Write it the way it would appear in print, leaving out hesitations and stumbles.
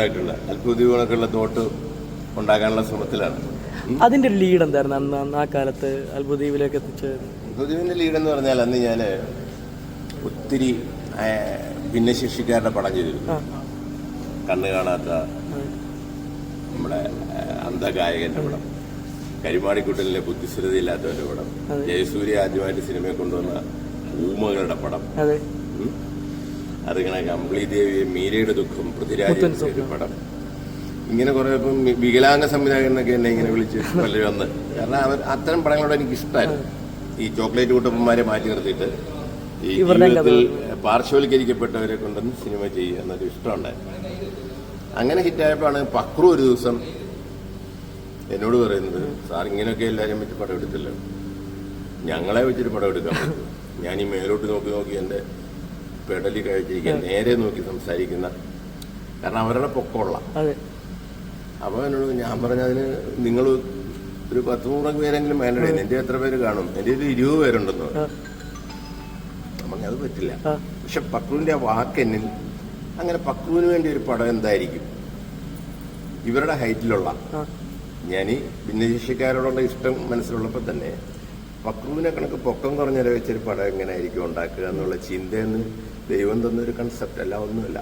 അത്ഭുതങ്ങളൊക്കെയുള്ള thought ഉണ്ടാക്കാനുള്ള ശ്രമത്തിലാണ്. അതിന്റെ ഒരു ലീഡ് എന്തായിരുന്നു അന്ന് ആ കാലത്ത് അത്ഭുതദ്വീപിലേക്ക് എത്തിച്ചത്? അത്ഭുതദ്വീപിന്റെ ലീഡ് എന്ന് പറഞ്ഞാൽ അന്ന് ഞാൻ ഒത്തിരി ഭിന്നശേഷിക്കാരുടെ പടം ചെയ്തിരുന്നു. കണ്ണ് കാണാത്ത നമ്മുടെ അന്ധഗായകന്റെ പടം, കരിമാടിക്കുട്ടലിലെ ബുദ്ധിസ്ഥിരതയില്ലാത്തവരുടെ പടം, ജയസൂര്യ ആദ്യമായിട്ട് സിനിമയെ കൊണ്ടുവന്ന ഊമകളുടെ പടം, അതിങ്ങനെ അമ്പിളി ദേവി, മീരയുടെ ദുഃഖം, പൃഥ്വിരാജിന്റെ പടം, ഇങ്ങനെ കുറെ ഇപ്പം വികലാംഗ സംവിധായകനൊക്കെ എന്നെ ഇങ്ങനെ വിളിച്ച് പലരും വന്ന്. കാരണം അവർ അത്തരം പടങ്ങളോട് എനിക്ക് ഇഷ്ടമായിരുന്നു. ഈ ചോക്ലേറ്റ് കുട്ടപ്പന്മാരെ മാറ്റി നിർത്തിയിട്ട് ഈ ജീവിതത്തിൽ പാർശ്വവൽക്കരിക്കപ്പെട്ടവരെ കൊണ്ടൊന്ന് സിനിമ ചെയ്യുക എന്നൊരു ഇഷ്ടമുണ്ടായിരുന്നു. അങ്ങനെ ഹിറ്റായപ്പോഴാണ് പക്രു ഒരു ദിവസം എന്നോട് പറയുന്നത്, സാർ ഇങ്ങനെയൊക്കെ എല്ലാവരെയും വെച്ച് പടം എടുത്തില്ല, ഞങ്ങളെ വെച്ചിട്ട് പടം എടുക്കാൻ പറ്റും. ഞാൻ ഈ മേലോട്ട് നോക്കി നോക്കി എൻ്റെ പെടലി കഴിച്ചിരിക്കാൻ നേരെ നോക്കി സംസാരിക്കുന്ന, കാരണം അവരുടെ പൊക്കമുള്ള. അപ്പോൾ എന്നോട് ഞാൻ പറഞ്ഞതിന് നിങ്ങൾ ഒരു 10-100 പേരെങ്കിലും വേണ്ടേ, എൻ്റെ എത്ര പേര് കാണും, എൻ്റെ ഒരു 20 പേരുണ്ടെന്ന് പറഞ്ഞു. അത് പറ്റില്ല. പക്ഷെ പക്രുവിന്റെ ആ വാക്കെന്നിൽ അങ്ങനെ പക്രുവിന് വേണ്ടി ഒരു പടം എന്തായിരിക്കും, ഇവരുടെ ഹൈറ്റിലുള്ള, ഞാൻ ഈ ഭിന്നശേഷിക്കാരോടുള്ള ഇഷ്ടം മനസ്സിലുള്ളപ്പോൾ തന്നെ പക്രുവിനെ കണക്ക് പൊക്കം കുറഞ്ഞവരെ വെച്ചൊരു പടം എങ്ങനെ ആയിരിക്കും ഉണ്ടാക്കുക എന്നുള്ള ചിന്തയെന്ന് ദൈവം തന്നൊരു കൺസെപ്റ്റ് അല്ല, ഒന്നുമില്ല.